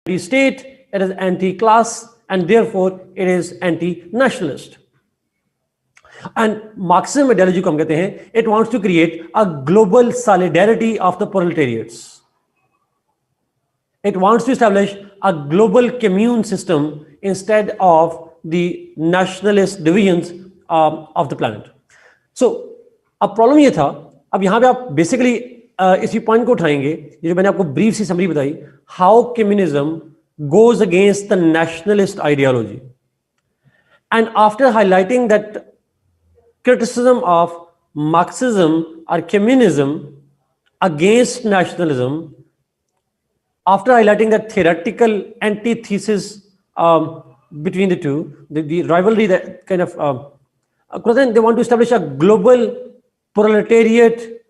anti-state, it is anti-class, and therefore it is anti-nationalist. And Marxism ideology को हम कहते हैं, it wants to create a global solidarity of the proletariats. It wants to establish a global commune system instead of the nationalist divisions of the planet. So, अब problem ये था, अब यहाँ पे आप बेसिकली इसी पॉइंट को उठाएंगे, ये जो मैंने आपको ब्रीफ सी समरी बताई, how communism goes against the nationalist ideology. And after highlighting that criticism of Marxism or communism against nationalism, after highlighting that theoretical antithesis between the two, the rivalry, that kind of, they want to establish a global proletariat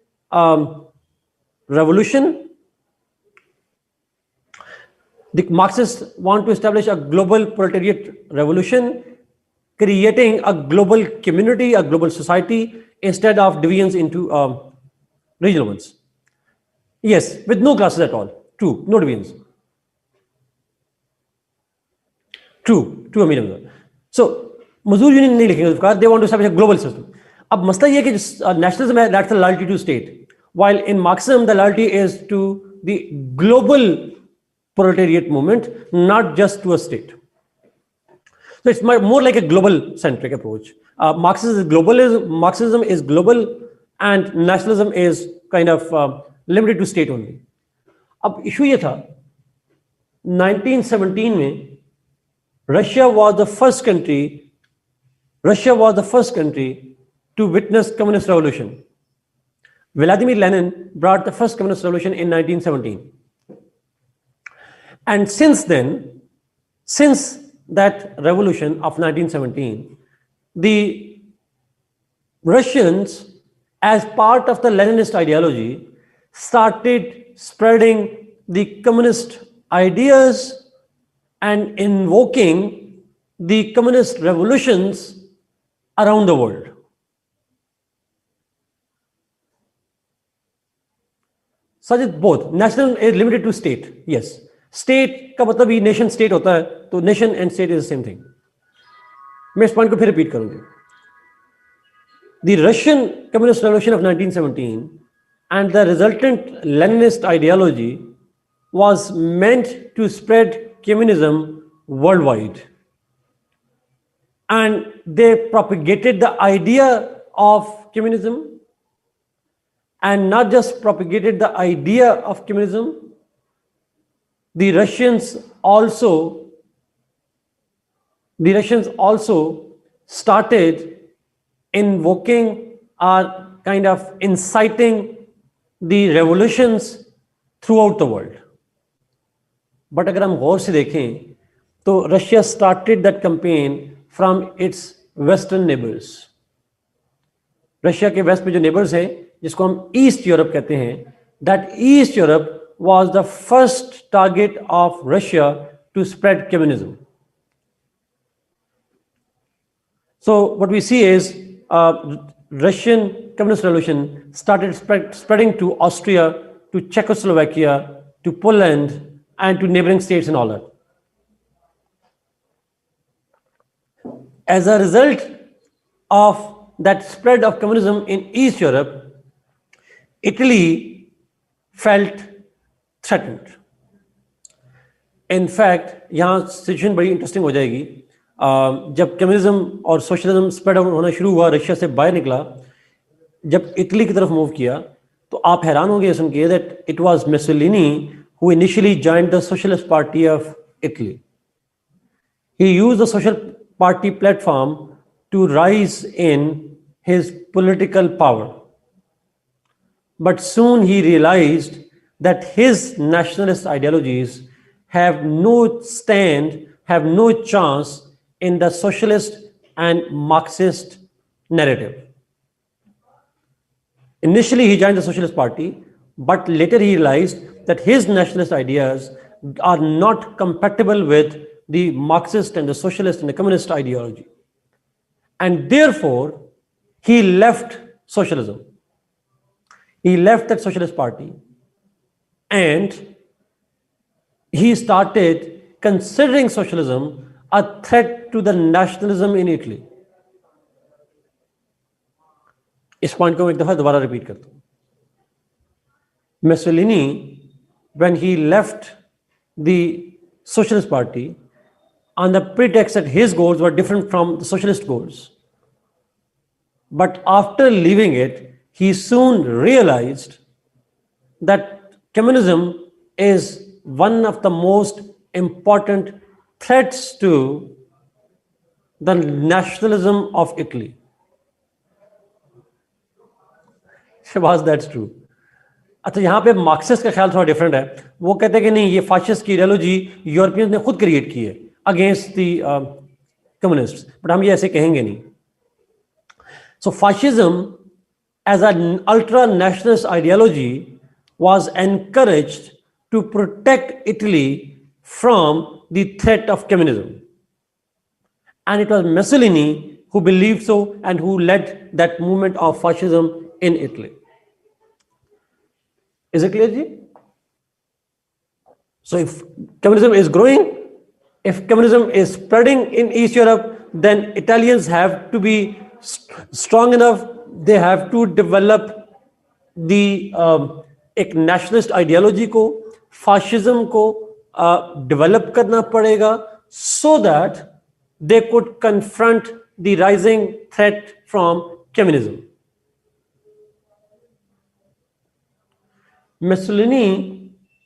revolution. The Marxists want to establish a global proletariat revolution, creating a global community, a global society, instead of divisions into regional ones. Yes, with no classes at all. True, no divisions. True, Amir. So, Mazdoor Union नहीं लिखेंगे उसका, they want to establish a global system. अब मसला ये है कि nationalism है, that's the loyalty to state, while in Marxism the loyalty is to the global proletariat movement, not just to a state. So it's more like a global centric approach. Marxism is global and nationalism is kind of limited to state only. अब issue ये था 1917 में Russia was the first country to witness communist revolution. Vladimir Lenin brought the first communist revolution in 1917. And since then, since that revolution of 1917, the Russians, as part of the Leninist ideology, started spreading the communist ideas and invoking the communist revolutions around the world. Such as both. National is limited to state, yes. State का मतलब ही nation state होता है, तो nation and state is same thing. मैं इस point को फिर repeat करूंगी. The Russian communist revolution of 1917 and the resultant Leninist ideology was meant to spread communism worldwide. And they propagated the idea of communism, and not just propagated the idea of communism, the Russians also started invoking or kind of inciting the revolutions throughout the world. But अगर हम गौर से देखें तो Russia started that campaign from its western neighbors. Russia के waste में जो neighbors हैं, जिसको हम ईस्ट यूरोप कहते हैं, that East Europe was the first target of Russia to spread communism. So what we see is Russian communist revolution started spreading to Austria, to Czechoslovakia, to Poland, and to neighboring states and all that. As a result of that spread of communism in East Europe, Italy felt threatened. In fact, यहाँ situation बड़ी interesting हो जाएगी. जब communism और socialism spread होना शुरू हुआ, Russia से बाहर निकला, जब इटली की तरफ मूव किया, तो आप हैरान होंगे सुन के that it was Mussolini who initially joined the socialist party of Italy. He used the social party platform to rise in his political power. But soon he realized that his nationalist ideologies have no stand, have no chance in the socialist and Marxist narrative. Initially he joined the Socialist Party, but later he realized that his nationalist ideas are not compatible with the Marxist and the socialist and the communist ideology. And therefore, he left socialism. He left that socialist party and he started considering socialism a threat to the nationalism in Italy. इस point को मैं एक दफा दोबारा repeat करता हूं. Mussolini, when he left the Socialist Party on the pretext that his goals were different from the socialist goals, but after leaving it, he soon realized that communism is one of the most important threats to the nationalism of Italy. Shahbaz, that's true. अच्छा, यहाँ पे Marxist का ख्याल थोड़ा different है. वो कहते हैं कि नहीं, ये फाशिस्ट की आइडियोलॉजी यूरोपियंस ने खुद क्रिएट की है अगेंस्ट द कम्युनिस्ट्स, बट हम ये ऐसे कहेंगे नहीं. So fascism as an ultra nationalist ideology was encouraged to protect Italy from the threat of communism. And it was Mussolini who believed so and who led that movement of fascism in Italy. Is it clear, Ji? So if communism is growing, if communism is spreading in East Europe, then Italians have to be strong enough, they have to develop the एक nationalist ideology को, fascism को develop करना पड़ेगा so that they could confront the rising threat from communism. Mussolini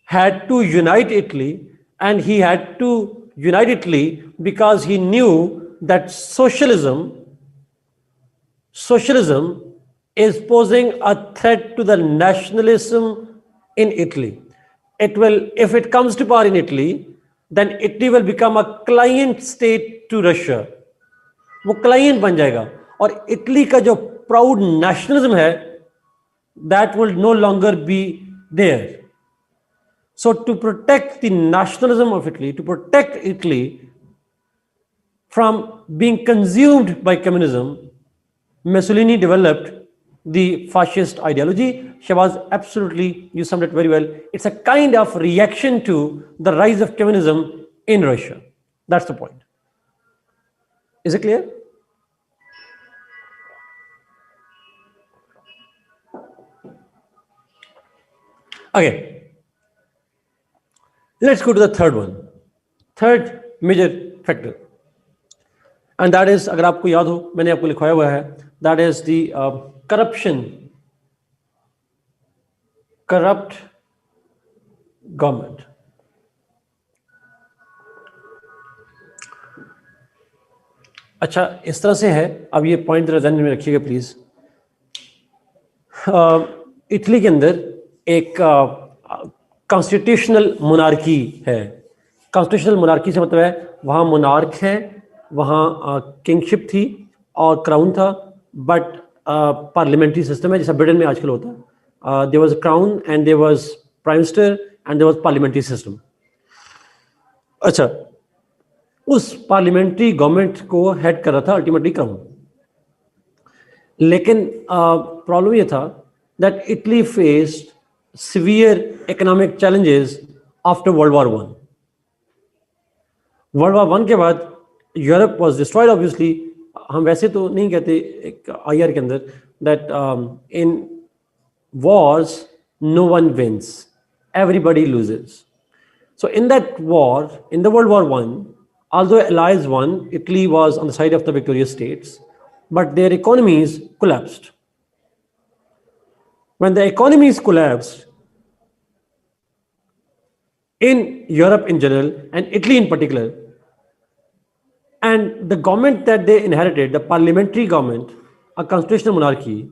had to unite Italy, and he had to unite Italy because he knew that socialism is posing a threat to the nationalism in Italy. It will, if it comes to power in Italy, then Italy will become a client state to Russia. वो client बन जाएगा और Italy का जो proud nationalism है, that will no longer be there. So to protect the nationalism of Italy, to protect Italy from being consumed by communism, Mussolini developed the fascist ideology. Shahbaz, absolutely, you summed it very well. It's a kind of reaction to the rise of communism in Russia. That's the point. Is it clear? Okay. Let's go to the third one. Third major factor. And that is, अगर आपको याद हो, मैंने आपको लिखवाया हुआ है, that is the corrupt government. अच्छा, इस तरह से है. अब ये पॉइंट जरा ध्यान में रखिएगा प्लीज. इटली के अंदर एक कॉन्स्टिट्यूशनल मोनार्की है. कॉन्स्टिट्यूशनल मोनार्की से मतलब है वहाँ मोनार्क है, वहाँ किंगशिप थी और क्राउन था, बट पार्लियामेंट्री सिस्टम है जैसा ब्रिटेन में आजकल होता है. There was a crown and there was prime minister and there was parliamentary system. अच्छा, उस पार्लियामेंट्री गवर्नमेंट को हेड कर रहा था अल्टीमेटली क्राउन. लेकिन प्रॉब्लम ये था that Italy faced severe economic challenges after World War I. World War I के बाद यूरोप was destroyed obviously. हम वैसे तो नहीं कहते एक IR के अंदर that in wars no one wins, everybody loses. So in that war, in the World War I, although Allies won, Italy was on the side of the victorious states, but their economies collapsed. When the economies collapsed in Europe in general and Italy in particular, and the government that they inherited, the parliamentary government, a constitutional monarchy,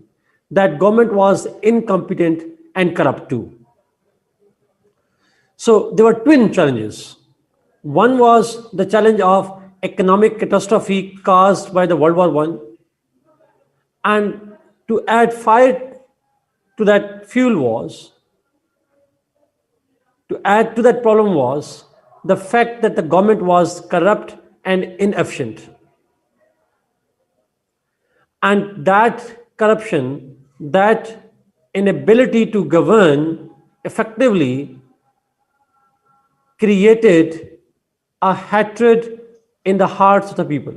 that government was incompetent and corrupt too. So there were twin challenges. One was the challenge of economic catastrophe caused by the World War I, and to add fire to that fuel was, to add to that problem was the fact that the government was corrupt and inefficient. And that corruption, that inability to govern effectively created a hatred in the hearts of the people.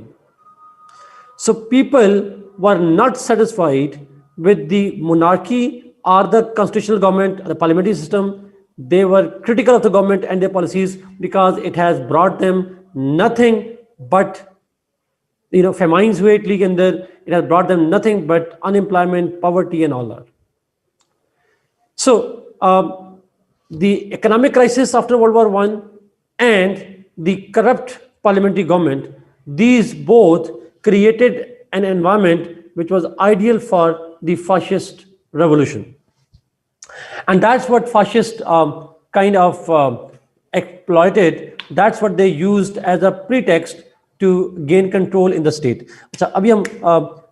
So people were not satisfied with the monarchy or the constitutional government, the parliamentary system. They were critical of the government and their policies because it has brought them nothing but famines हुए Italy के अंदर. It has brought them nothing but unemployment, poverty, and all that. So the economic crisis after World War I and the corrupt parliamentary government, these both created an environment which was ideal for the fascist revolution. And that's what fascists kind of exploited. That's what they used as a pretext to gain control in the state. अच्छा, अभी हम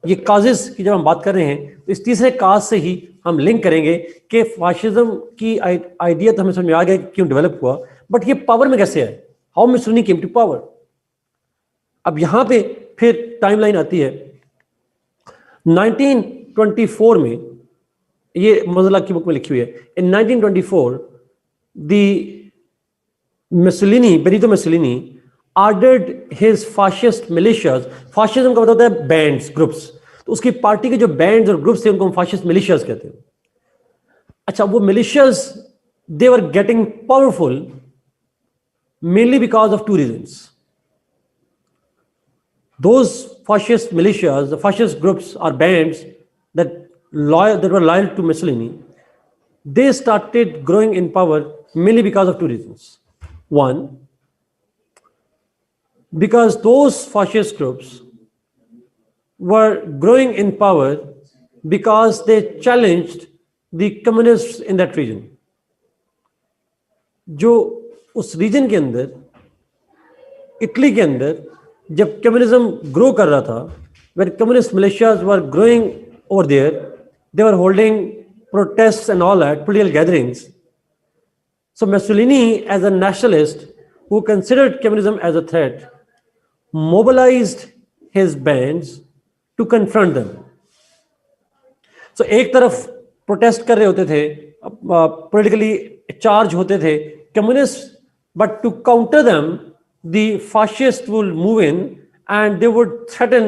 ये causes की जब हम बात कर रहे हैं तो इस तीसरे cause से ही हम लिंक करेंगे कि फाशिज्म की आइडिया तो हमें समझ में आ गया क्यों डेवलप हुआ, बट ये पावर में कैसे आए, how Mussolini came to power. अब यहां पे फिर टाइमलाइन आती है 1924 में, ये मज़ला की बुक में लिखी हुई है. इन 1924 the Mussolini, Benito Mussolini ordered his fascist militias. Fascism का मतलब होता है बैंड्स, ग्रुप्स. तो उसकी पार्टी के जो बैंड्स और ग्रुप्स थे उनको हम फाशिस्ट मिलिशियाज कहते हैं. अच्छा, वो militias they were getting powerful mainly because of two reasons. Those fascist militias, the fascist groups or bands that were loyal to Mussolini, they started growing in power mainly because of two reasons. One, because those fascist groups were growing in power because they challenged the communists in that region. जो उस reason के अंदर, Italy के अंदर जब communism grow कर रहा था, when communist militias were growing over there, they were holding protests and all that, political gatherings. So Mussolini, as a nationalist who considered communism as a threat, mobilized his bands to confront them. So एक तरफ protest कर रहे होते थे, politically charged होते थे communists, but to counter them, the fascists would move in and they would threaten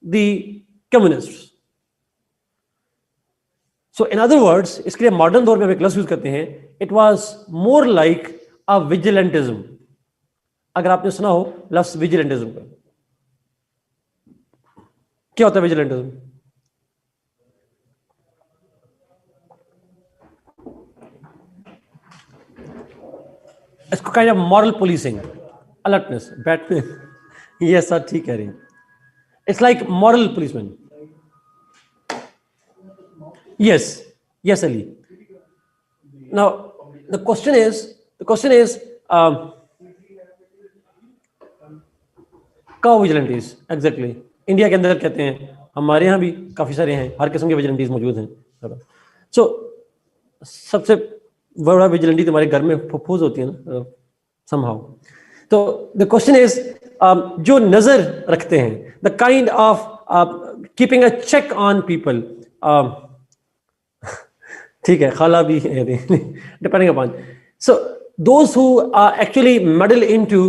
the communists. So in other words, इसके लिए मॉडर्न दौर में हम एक लफ्ज़ यूज करते हैं, it was more like a vigilantism. अगर आपने सुना हो लफ्ज़ विजिलेंटिज्म का, क्या होता है विजिलेंटिज्म? इसको kind of moral policing, alertness, बैठने. Yes sir, ठीक कह रही हैं. It's like moral policeman. Yes, yes Ali. Now the question is का विजिलेंटीज एग्जैक्टली इंडिया के अंदर कहते हैं, हमारे यहाँ भी काफी सारे हैं, हर किस्म के विजिलेंटीज मौजूद हैं. सो सबसे बड़ा विजिलेंटी तुम्हारे घर में फूफूज होती है ना समहाउ. तो द क्वेश्चन इज, जो नजर रखते हैं, the kind of keeping a check on people, ठीक है, खाला भी है depending upon. So those who actually meddle into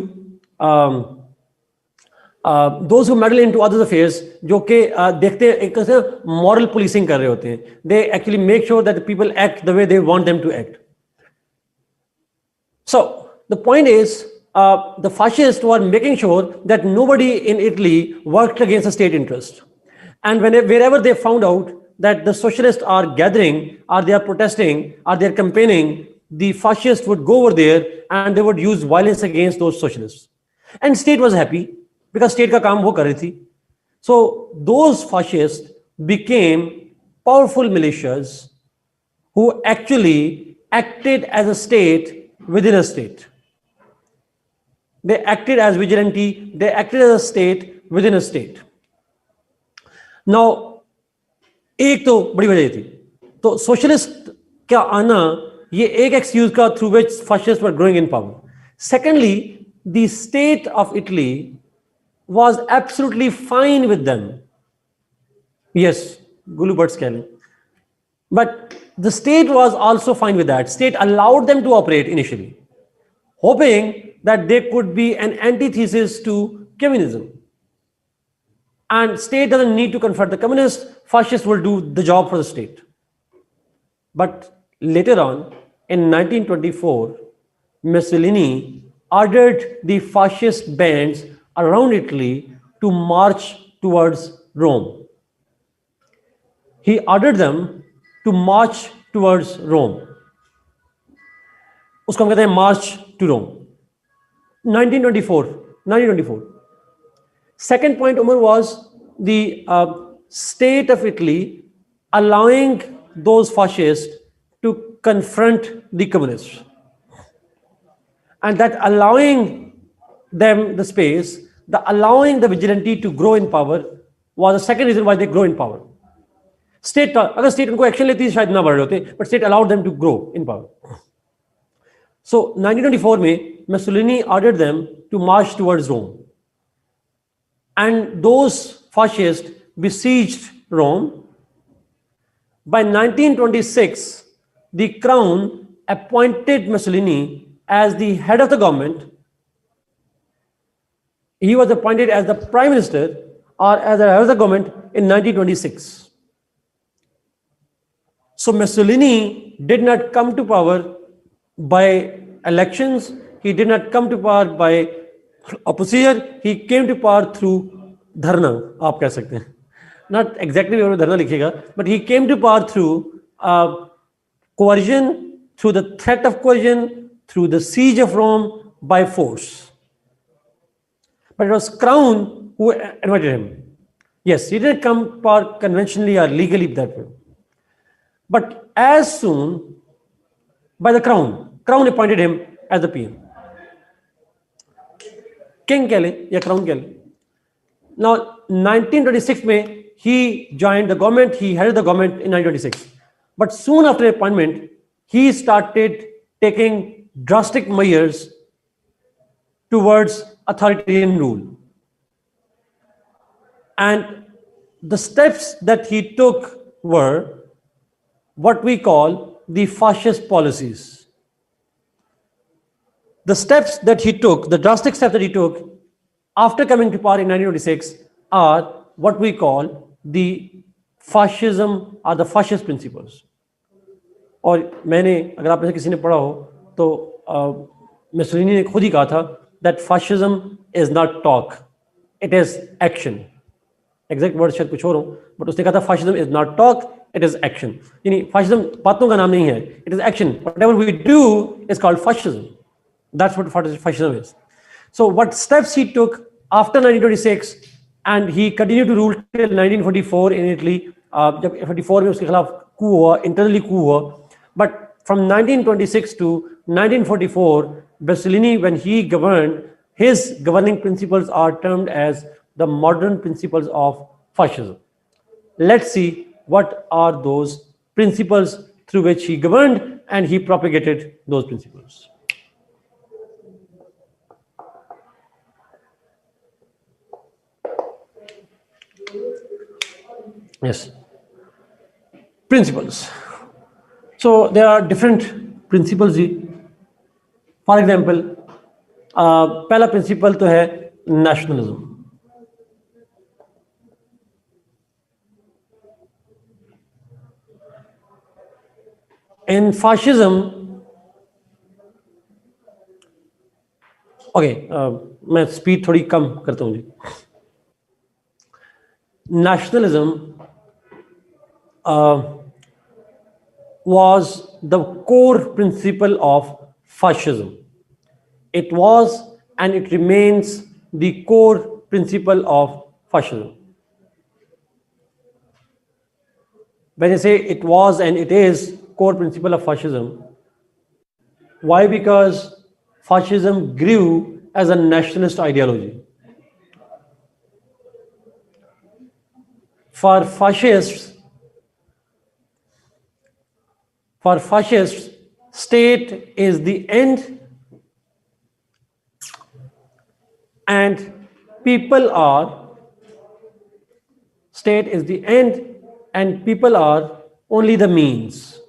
those who meddle into others' affairs, जो कि देखते हैं एक तरह से moral policing कर रहे होते हैं. They actually make sure that the people act the way they want them to act. So the point is, the fascists were making sure that nobody in Italy worked against the state interest. And wherever they found out that the socialists are gathering, or they are protesting, or they are campaigning, the fascists would go over there and they would use violence against those socialists. And state was happy, because state का काम वो कर रही थी. So those fascists became powerful militias who actually acted as a state within a state. They acted as vigilante, they acted as a state within a state. Now एक तो बड़ी वजह थी, तो सोशलिस्ट का आना ये एक एक्सक्यूज का through which fascists were growing in power. Secondly, the state of Italy was absolutely fine with them. Yes, Gulu Bhatt's Kelly. But the state was also fine with that. State allowed them to operate initially. hoping that there could be an antithesis to communism. And state doesn't need to confront the communists, fascists will do the job for the state. But later on, in 1924, Mussolini ordered the fascist bands around Italy to march towards Rome. He ordered them to march towards Rome. उसको हम कहते हैं March to Rome. 1924. Second point, Umar, was the state of Italy allowing those fascists to confront the communists. And that allowing them the space, allowing the vigilante to grow in power was the second reason why they grow in power. State, अगर state उनको action लेती शायद ना बढ़ रहे होते, but state allowed them to grow in power. So 1924 में Mussolini ordered them to march towards Rome. And those fascists besieged Rome. By 1926, the Crown appointed Mussolini as the head of the government. He was appointed as the prime minister or as the head of the government in 1926. So Mussolini did not come to power by elections. He did not come to power by opposition. He came to power through dharna, आप कह सकते हैं. Not exactly dharna लिखिएगा, but he came to power through coercion, through the threat of coercion, through the siege of Rome by force. But it was Crown who invited him. Yes, he didn't come to power conventionally or legally that way. But as soon by the Crown appointed him as the PM. King कह ले या Crown कह ले. Now 1926 में he joined the government, he headed the government in 1926. But soon after appointment, he started taking drastic measures towards authoritarian rule. And the steps that he took were what we call the fascist policies. The steps that he took, the drastic steps that he took after coming to power in 1926 are what we call the fascism or the fascist principles. और मैंने अगर आप में से किसी ने पढ़ा हो तो मुसोलिनी ने खुद ही कहा था that fascism is not talk, it is action. Exact word शायद कुछ और हो, बट उसने कहा था fascism is not talk, it is action. यानी fascism बातों का नाम नहीं है, it is action. Whatever we do is called fascism. That's what fascism is. So what steps he took after 1926 and he continued to rule till 1944 in Italy. जब 44 में उसके खिलाफ coup हुआ, internally coup हुआ. But from 1926 to 1944, Mussolini, when he governed, his governing principles are termed as the modern principles of fascism. Let's see what are those principles through which he governed and he propagated those principles. Yes. Principles. So there are different principles. For example, पहला principle तो है nationalism. In fascism, okay, मैं speed थोड़ी कम करता हूँ जी. Nationalism was the core principle of fascism. It was and it remains the core principle of fascism. When I say it was and it is core principle of fascism, why? Because fascism grew as a nationalist ideology. For fascists, state is the end and people are, state is the end and people are only the means.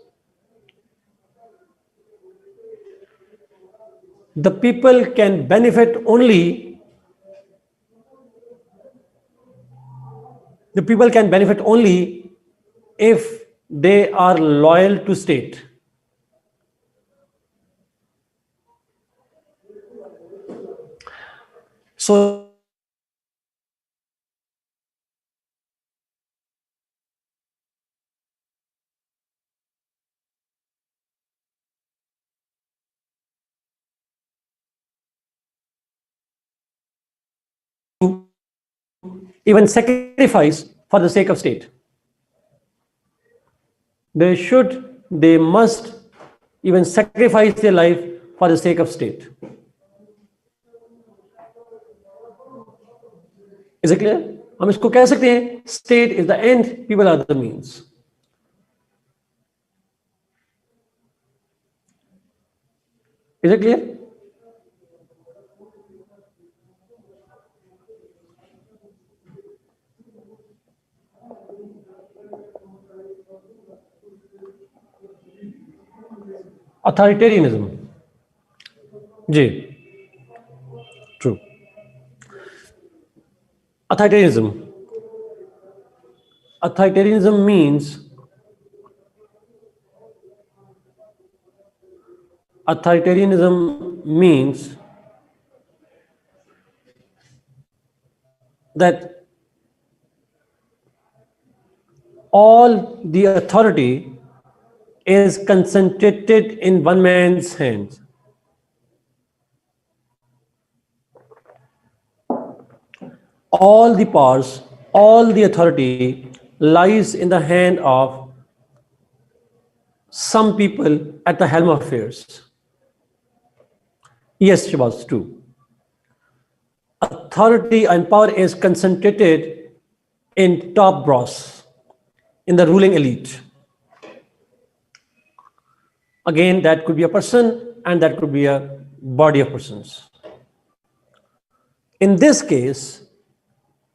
the people can benefit only if they are loyal to state. So even sacrifice for the sake of state. They must even sacrifice their life for the sake of state. Is it clear? हम इसको कह सकते हैं state is the end, people are the means. Is it clear? Authoritarianism. जी, true. Authoritarianism. Authoritarianism means that all the authority is concentrated in one man's hands. All the powers, all the authority lies in the hand of some people at the helm of affairs. Yes, Shabazz, true. Authority and power is concentrated in top brass, in the ruling elite. Again, that could be a person and that could be a body of persons. In this case,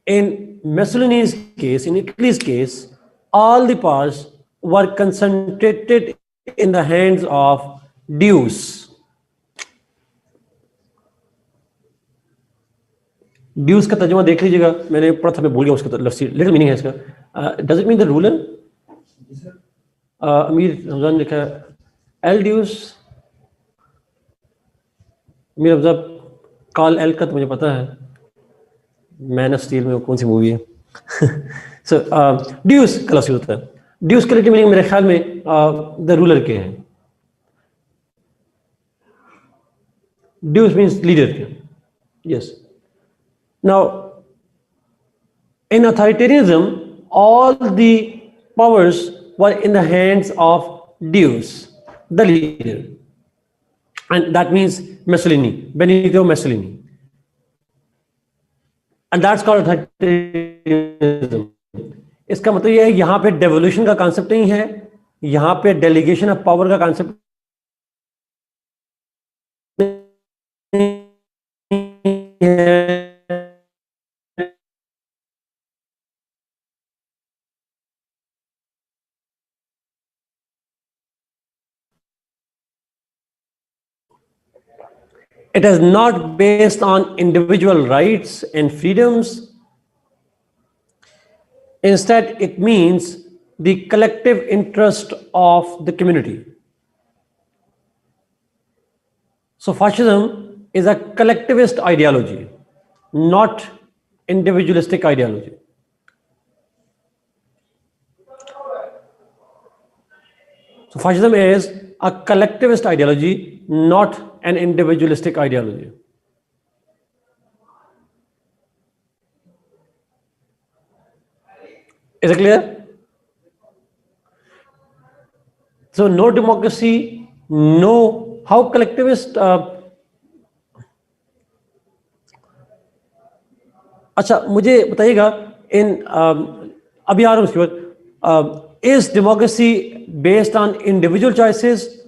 in Mussolini's case, in Italy's case, all the powers were concentrated in the hands of dues. Dues का तर्जुमा देख लीजिएगा, मैंने पढ़ा था, मैं भूल गया उसका लफ्ज़ी, लिटिल मीनिंग है इसका. Does it mean the ruler? अमीर रमजान लिखा है एल ड्यूज. अमीर रमजान कॉल एल का तो मुझे पता है, मैन ऑफ स्टील में वो कौन सी मूवी है. सो ड्यूज का लफ्ज़ होता है. ड्यूज का लिटिल मीनिंग मेरे ख्याल में द रूलर के हैं. ड्यूज मीन्स लीडर के. Yes. Now, in authoritarianism, all the powers were in the hands of dues, the leader. And that means Mussolini, Benito Mussolini. And that's called authoritarianism. इसका मतलब यह है यहाँ पे devolution का concept नहीं है, यहाँ पे delegation of power का concept है. It is not based on individual rights and freedoms. Instead, it means the collective interest of the community. So fascism is a collectivist ideology, not individualistic ideology. So fascism is a collectivist ideology, not an individualistic ideology. Is it clear? So no democracy, no, how collectivist? अच्छा मुझे बताइएगा, इन अभी आ रहा हूँ उसके बाद. Is democracy based on individual choices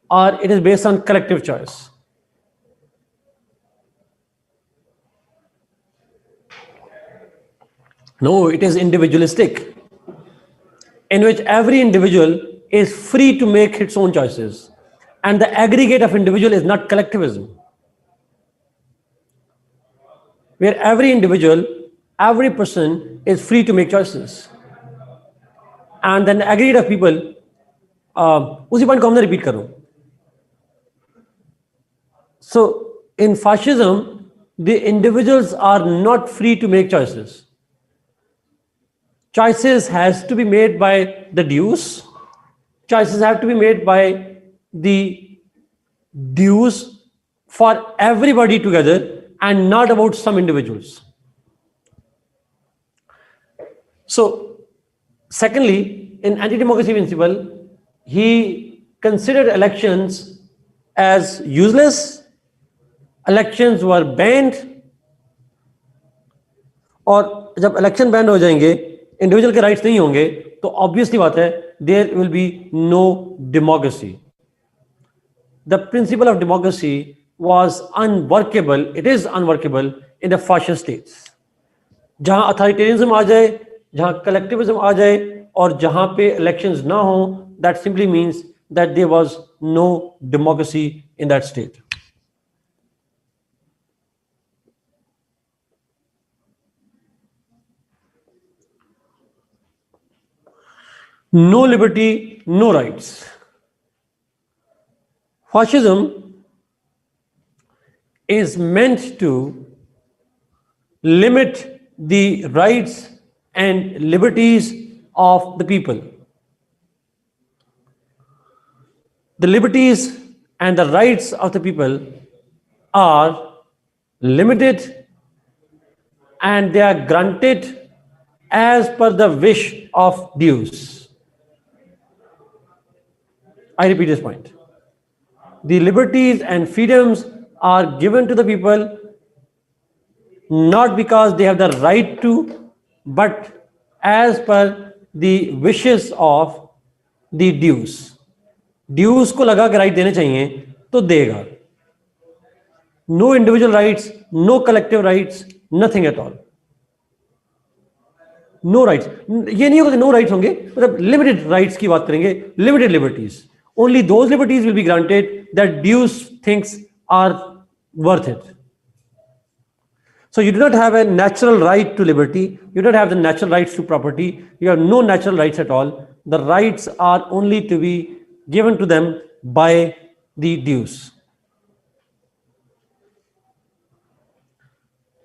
or it is based on collective choice? No, it is individualistic, in which every individual is free to make its own choices, and the aggregate of individual is not collectivism. where every individual, every person is free to make choices. And then aggregate of people, उसी point को हमने repeat करूं. So in fascism, the individuals are not free to make choices. Choices has to be made by the dues. Choices have to be made by the dues for everybody together and not about some individuals. So, secondly, in anti-democracy principle, he considered elections as useless. Elections were banned. और जब election ban हो जाएंगे, individual के rights नहीं होंगे, तो obviously बात है there will be no democracy. The principle of democracy was unworkable, it is unworkable in the fascist states. जहां अथॉरिटेरियनिज्म आ जाए, जहां कलेक्टिविज्म आ जाए और जहां पे इलेक्शंस ना हो, that simply means that there was no democracy in that state. No liberty, no rights. Fascism is meant to limit the rights and liberties of the people. The liberties and the rights of the people are limited and they are granted as per the wish of dues. I repeat this point. The liberties and freedoms are given to the people not because they have the right to, but as per the wishes of the dues. Dues को लगा के right देने चाहिए तो देगा. No individual rights, no collective rights, nothing at all. No rights. ये नहीं होगा कि no rights होंगे, मतलब limited rights की बात करेंगे, limited liberties. Only those liberties will be granted that dues thinks are worth it. So you do not have a natural right to liberty. You don't have the natural rights to property. You have no natural rights at all. The rights are only to be given to them by the dues.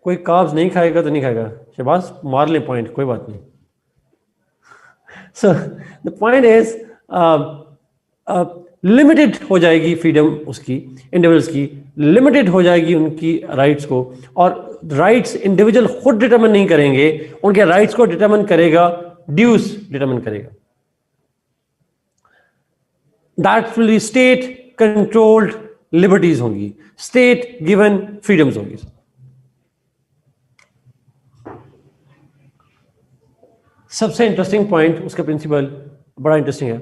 कोई carbs नहीं खाएगा तो नहीं खाएगा. शहबाज मार ले point, कोई बात नहीं. So the point is limited हो जाएगी फ्रीडम उसकी, इंडिविजुअल्स की लिमिटेड हो जाएगी उनकी राइट्स को, और राइट्स इंडिविजुअल खुद डिटरमिन नहीं करेंगे, उनके राइट्स को डिटरमिन करेगा ड्यूज डिटरमिन करेगा. That will be state controlled liberties होंगी, स्टेट गिवन फ्रीडम्स होंगी. सबसे इंटरेस्टिंग पॉइंट उसका प्रिंसिपल बड़ा इंटरेस्टिंग है.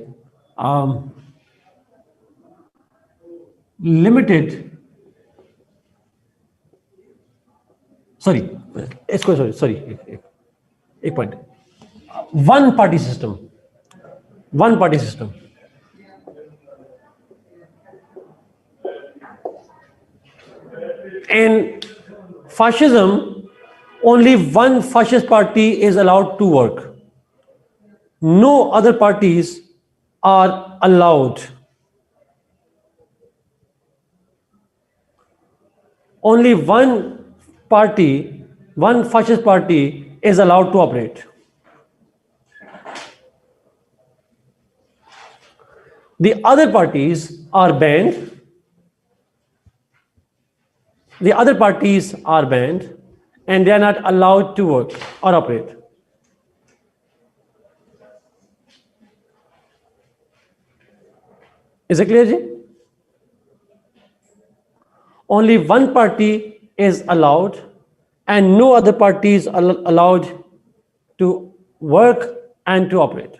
लिमिटेड, सॉरी इसको सॉरी एक point. One party system, one party system. In fascism, only one fascist party is allowed to work. No other parties are allowed. Only one party, one fascist party is allowed to operate. The other parties are banned. The other parties are banned and they are not allowed to work or operate. Is it clear, ji? Only one party is allowed and no other parties are allowed to work and to operate.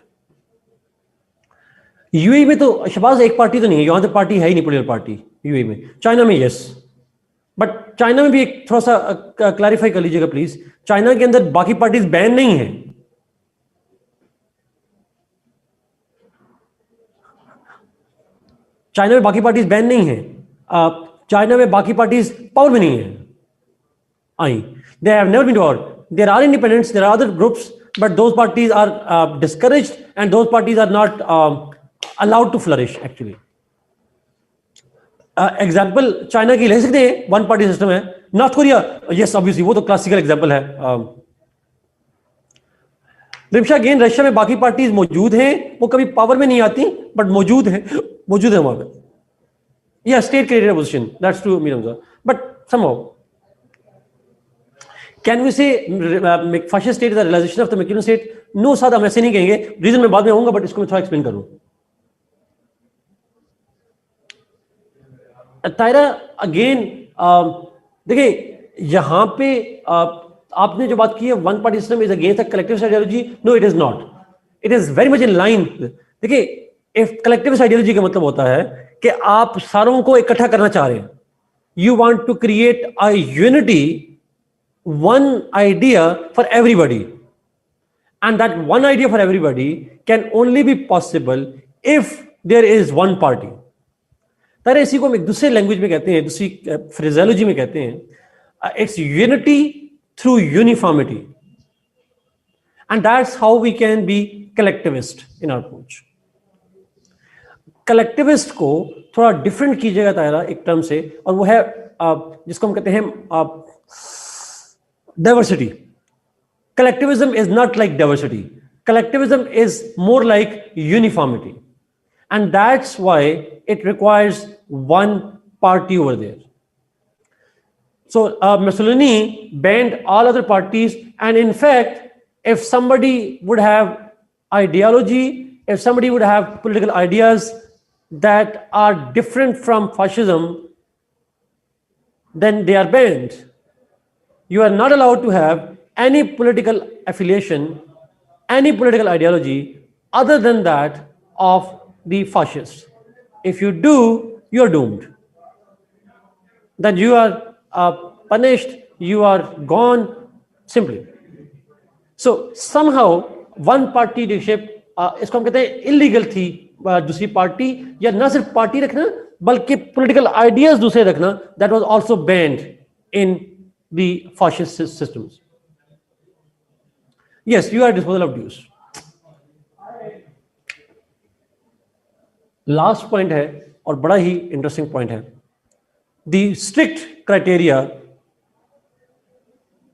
UAE में तो शहबाज एक party तो नहीं है, यहाँ तो party है ही नहीं, पॉलिटिकल पार्टी यूएई में. चाइना में यस, बट चाइना में भी एक थोड़ा सा क्लैरिफाई कर लीजिएगा प्लीज. चाइना के अंदर बाकी पार्टीज बैन नहीं है. चाइना में बाकी पार्टीज बैन नहीं है. चाइना में बाकी पार्टीज पावर में नहीं है आई, They have never been to war. There are independents, there are other groups, but those parties are discouraged, and those parties are not allowed to flourish actually. Example China की ले सकते हैं, one party system है. North Korea, yes obviously वो तो classical example है. Rimsha again, Russia में बाकी पार्टीज मौजूद हैं, वो कभी पावर में नहीं आती बट मौजूद है वहां पे. या state created position, that's true मीरमजा, but somehow can we say fascist state is the realization of the Machiavellian state? No Saad, हम ऐसे नहीं कहेंगे. रीजन मैं बाद में आऊंगा, बट इसको मैं थोड़ा एक्सप्लेन करूं. तायरा अगेन, देखिए यहां पे आपने जो बात की है, one party system is against the collectivist ideology. No, it is not. It is very much in line. देखिए, इफ कलेक्टिविस्ट आइडियोलॉजी का मतलब होता है कि आप सारों को इकट्ठा करना चाह रहे हैं. You want to create a unity, one idea for everybody, and that one idea for everybody can only be possible if there is one party. तारे इसी को हम एक दूसरे लैंग्वेज में कहते हैं, दूसरी फ्रेजोलॉजी में कहते हैं, it's unity through uniformity, and that's how we can be collectivist in our approach. Collectivist को थोड़ा डिफरेंट कीजिएगा तारा एक टर्म से, और वो है जिसको हम कहते हैं diversity. Collectivism is not like diversity. Collectivism is more like uniformity, and that's why it requires one party over there. So Mussolini banned all other parties, and in fact, if somebody would have ideology, if somebody would have political ideas that are different from fascism, then they are banned. You are not allowed to have any political affiliation, any political ideology other than that of the fascists. If you do, you are doomed. Then you are punished, you are gone simply. So somehow one party leadership, इसको हम कहते हैं illegal थी. दूसरी party, या ना सिर्फ party रखना बल्कि पॉलिटिकल आइडियाज दूसरे रखना, that was also banned in the fascist systems. Yes, you are disposal of dues. Last point है और बड़ा ही इंटरेस्टिंग पॉइंट है, the strict criteria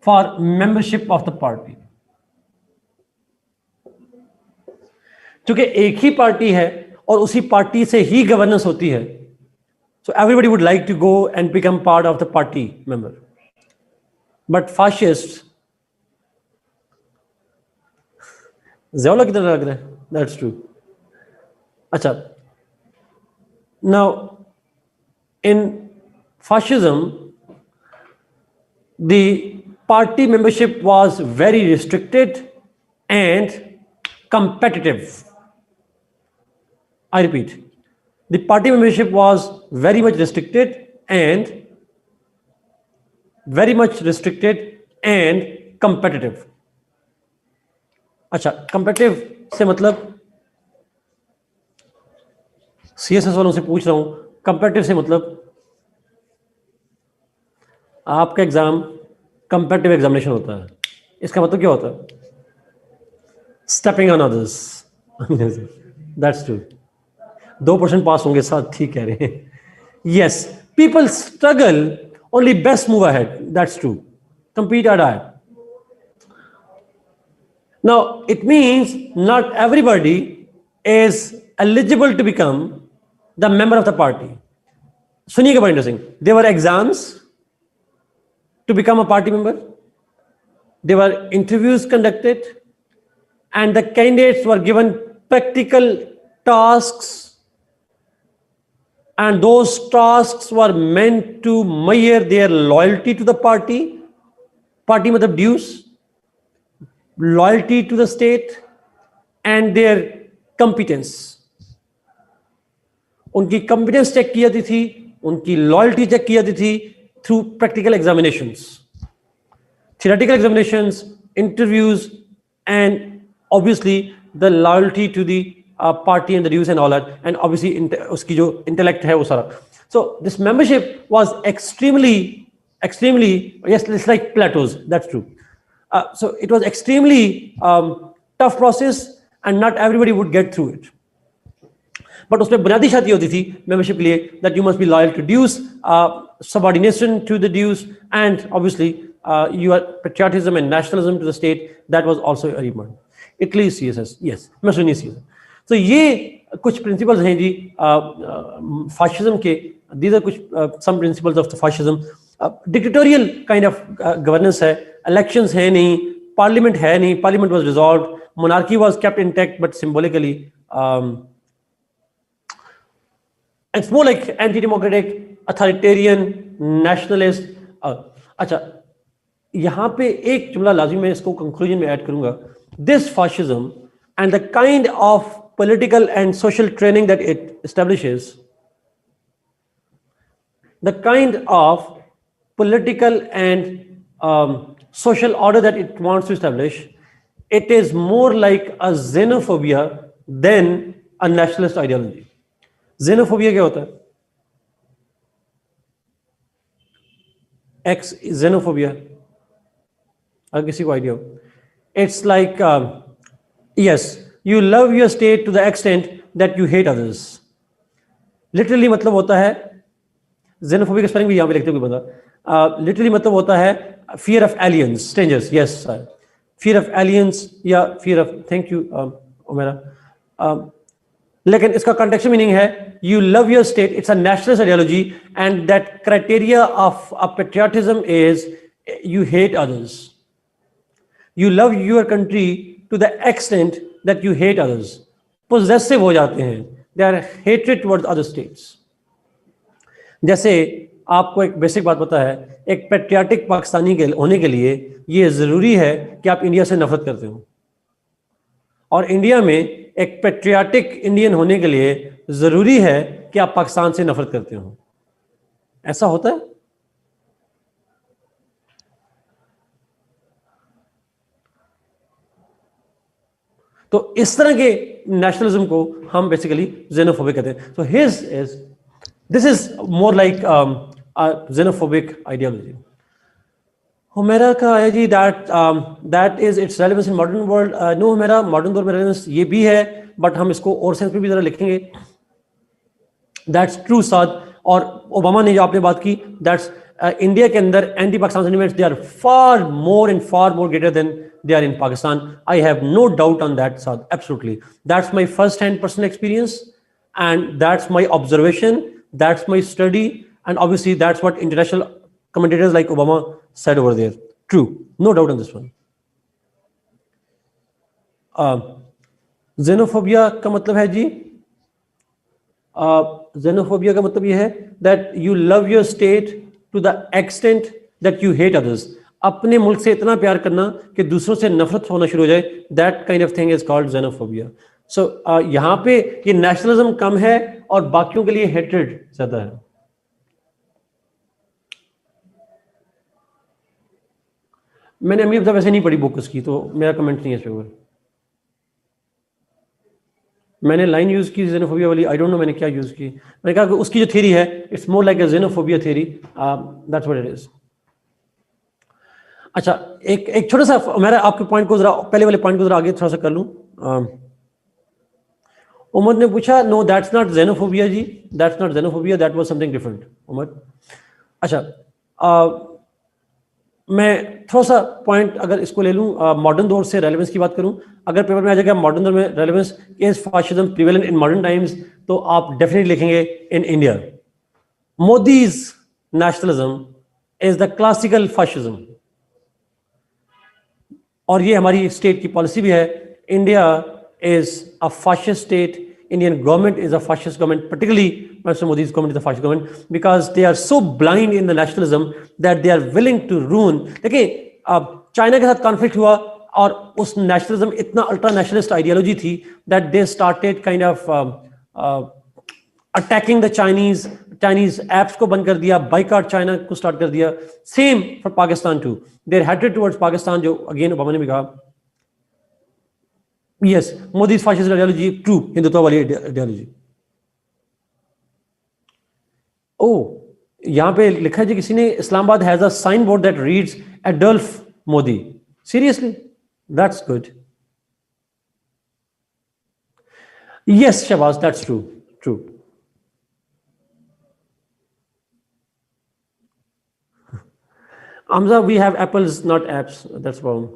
for membership of the party. क्योंकि एक ही पार्टी है और उसी पार्टी से ही गवर्नेंस होती है, so everybody would like to go and become part of the party member. But fascist ज़्यादा कितना लग रहा है, दैट्स ट्रू. अच्छा, now in fascism the party membership was very restricted and competitive. I repeat, the party membership was very much restricted and competitive. अच्छा, competitive से मतलब CSS वालों से पूछ रहा हूं, कंपेटिटिव से मतलब आपका एग्जाम कंपेटिटिव एग्जामिनेशन होता है, इसका मतलब क्या होता है? Stepping on others. That's true. 2% पास होंगे, साथ ठीक कह रहे हैं. Yes, people struggle, only best move ahead. That's true. compete or die. Now it means not everybody is eligible to become the member of the party. सुनिएगा, बड़ा interesting. There were exams to become a party member. There were interviews conducted, and the candidates were given practical tasks, and those tasks were meant to measure their loyalty to the party. Party matlab dues, loyalty to the state, and their competence. उनकी competence check की जाती थी, उनकी loyalty check की जाती थी through practical examinations, theoretical examinations, interviews, and obviously the loyalty to the party and the dues and all that, and obviously उसकी जो intellect है वो सारा. So this membership was extremely extremely, yes, it's like plateaus, that's true. So it was extremely tough process and not everybody would get through it. But उसमें बुनियादी शर्त ये होती थी membership के लिए that you must be loyal to dues, subordination to the dues, and obviously your patriotism and nationalism to the state, that was also a requirement. Italy CSS, yes, Mussolini CSS. So ये कुछ principles हैं जी fascism के. These are कुछ some principles of the fascism. Dictatorial kind of governance है, elections है नहीं, parliament है नहीं, parliament was dissolved, monarchy was kept intact but symbolically. It's more like anti-democratic, authoritarian, nationalist. अच्छा, यहाँ पे एक जुमला लाजिम मैं इसको conclusion में add करूँगा. This fascism and the kind of political and social training that it establishes, the kind of political and social order that it wants to establish, it is more like a xenophobia than a nationalist ideology. Xenophobia क्या होता है? Xenophobia. अगर किसी को idea हो, it's like yes, you love your state to the extent that you hate others. Literally मतलब होता है, xenophobia का स्पेलिंग भी यहाँ पे लिखते हुए बता. Literally मतलब होता है fear of aliens, strangers. Yes, sir. Fear of aliens या fear of, thank you Omera. लेकिन इसका contextual meaning है you love your state, it's a nationalist ideology, and that criteria of a patriotism is you hate others. You love your country to the extent that you hate others. Possessive हो जाते हैं. They are hatred towards other states. जैसे आपको एक basic बात पता है, एक पेट्रियाटिक पाकिस्तानी के होने के लिए ये जरूरी है कि आप इंडिया से नफरत करते हो, और इंडिया में एक पेट्रियाटिक इंडियन होने के लिए जरूरी है कि आप पाकिस्तान से नफरत करते हो. ऐसा होता है? तो इस तरह के नेशनलिज्म को हम बेसिकली xenophobic कहते हैं. So this is more like a xenophobic ideology. Humaira का आया जी that is its relevance in modern world. No Humaira, modern दौर में रेलेवेंस ये भी है, बट हम इसको और सेंस में भी जरा लिखेंगे. That's true साद. और ओबामा ने जो आपने बात की, that's इंडिया के अंदर anti Pakistan sentiments they are far more and far more greater than they are in Pakistan. I have no doubt on that, Saad. Absolutely. That's my first-hand personal experience, and that's my observation, that's my study, and obviously that's what international commentators like Obama said over there. True. No doubt on this one. Xenophobia का मतलब है जी, xenophobia का मतलब ये है that you love your state to the extent that you hate others. अपने मुल्क से इतना प्यार करना कि दूसरों से नफरत होना शुरू हो जाए, that kind of thing is called xenophobia. सो यहाँ पे ये नेशनलिज्म कम है और बाकियों के लिए हेट्रेड ज्यादा है. मैंने अमीर वैसे नहीं पढ़ी बुक उसकी, तो मेरा कमेंट नहीं है इसके ऊपर. मैंने लाइन यूज की xenophobia वाली, आई डोंट नो मैंने क्या यूज की. मैंने कहा कि उसकी जो थ्योरी है, it's more like a xenophobia theory. That's what it is. अच्छा, एक छोटा सा मेरा आपके पॉइंट को जरा, पहले वाले पॉइंट को जरा आगे थोड़ा सा कर लूं. उमर ने पूछा, नो दैट्स नॉट xenophobia जी, that's not xenophobia, that was something different. Umar, अच्छा, मैं थोड़ा सा पॉइंट अगर इसको ले लूं, मॉडर्न दौर से रेलेवेंस की बात करूं. अगर पेपर में आ जाएगा मॉडर्न दौर में relevance is fascism prevalent in modern times, तो आप डेफिनेटली लिखेंगे in India Modi's nationalism is the classical fascism. और ये हमारी स्टेट की पॉलिसी भी है. India is a fascist state. Indian government is a fascist government, particularly Mr. Modi's government is a fascist government, because they are so blind in the nationalism that they are willing to ruin. देखिए, China के साथ conflict हुआ और उस nationalism इतना ultra nationalist ideology थी that they started kind of attacking the Chinese apps को बंद कर दिया, बाइकआउट चाइना को स्टार्ट कर दिया. Same for Pakistan too. There hated towards Pakistan, जो अगेन ओबामा ने भी कहा. Yes, Modi fascist ideology, true, Hindutva वाली आइडियोलॉजी. ओ, यहां पे लिखा है जी, किसी ने, Islamabad has a sign board that reads Adolf Modi. Seriously? That's good. Yes Shahbaz, that's true, true. Amza, we have apples, not apps. That's problem.